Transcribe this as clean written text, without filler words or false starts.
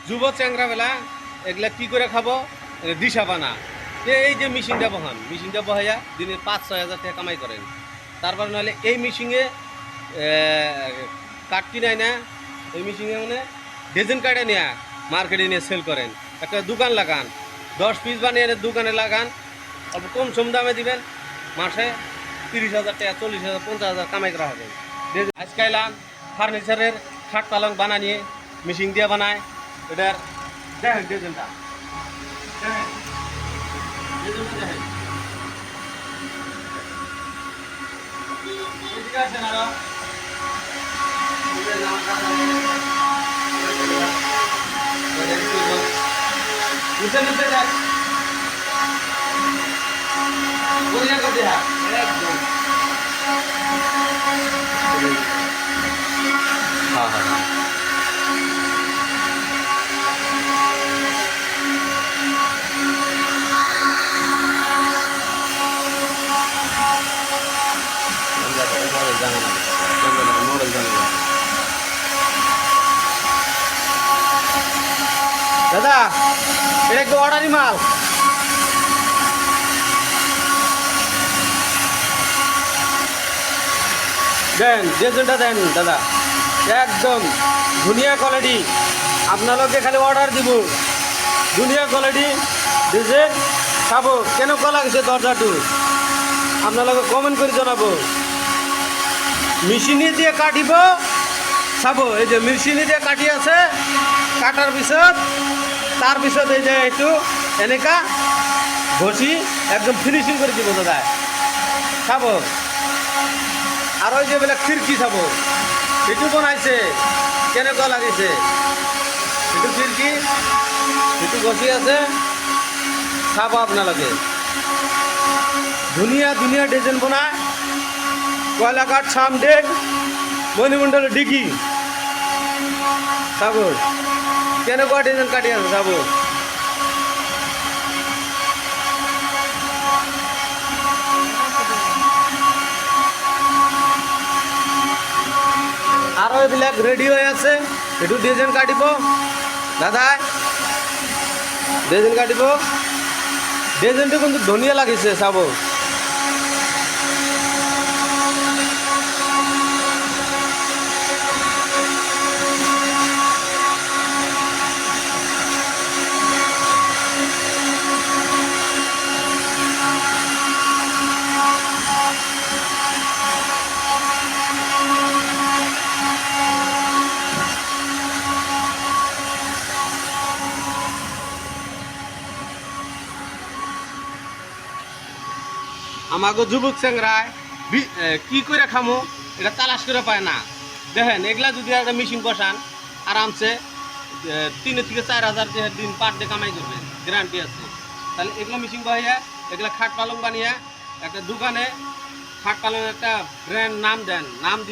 যুব চ্যাংরাবেলা এগুলা কি করে খাবো দিশা পানা। এই যে মেশিনটা বহাইয়া দিনে 5-6 হাজার টাকা কামাই করেন। তারপর নাহলে এই মেশিনে কাঠ কিনাই না, এই মেশিনে মানে ডেজেন কাটে নিয়ে মার্কেটে নিয়ে সেল করেন। একটা দোকান লাগান, 10 পিস বানিয়ে এনে দোকানে লাগান, অল্প কম সম দামে দিবেন, মাসে 30,000 টাকা, 40,000, 50,000 কামাই করা হবে। আজকাল ফার্নিচারের খাট পালং বানানিয়ে মেশিন দিয়ে বানায়। এটার দেখেন ডেজেনটা, দেখেন ডেজেনটা দেখেন। এদিকে আসেন আরো। নিচে নিচে দেখ, বলিয়া করে দেয়া একদম। হ্যাঁ হ্যাঁ হ্যাঁ। দাদা এটা একটু অর্ডারি মাল। দেন ডেজেনটা দেন দাদা, একদম দুনিয়া কোয়ালিটি। আপনাদেরকে খালি অর্ডার দিব, দুনিয়া কোয়ালিটি ডেজেন খাবো। কেন কলা গেছে দরজাটু আপনাদেরকে কমেন্ট করে জানাবো। মেশিনে দিয়ে কাটিব চাবো, এই যে মেশিনে দিয়ে কাটি আছে, কাটার পিছত তার পিছত এই যে একটু এনেকা ঘষি একদম ফিনিশিং করে দিব দাদা খাবো। আর ওই যে বেলা খিড়কি চাবো, এটু বনাইছে কেনেকুৱা লাগিছে, এটু খিড়কি এটু ঘষি আছে চাব আপনালোকে। ধুনীয়া ধুনীয়া ডিজাইন বনায়, কয়লাঘাট সামডেক মণিমণ্ডল ডিগি চাব কেনেকুৱা ডিজাইন কাটি আছে চাব। আরো এইবিলাক রেডি হয়ে আছে, একটু ডিজাইন কাটিব দাদা, ডিজাইন কাটিব। ডিজাইনটো কিন্তু ধুনীয়া লাগিছে চাব। আমাকে যুবক চ্যাংরায় কি করে খামো এটা তালাশ করে পায় না। দেখেন এগুলা যদি একটা মেশিন বসান আরামসে 3 থেকে 4 হাজার দিন পার ডে কামাই করবে, গ্যারান্টি আছে। তাহলে এগুলো মেশিন বসাইয়া এগুলা খাট পালং বানিয়ে একটা দোকানে খাট পালং একটা ব্র্যান্ড নাম দেন, নাম দিয়ে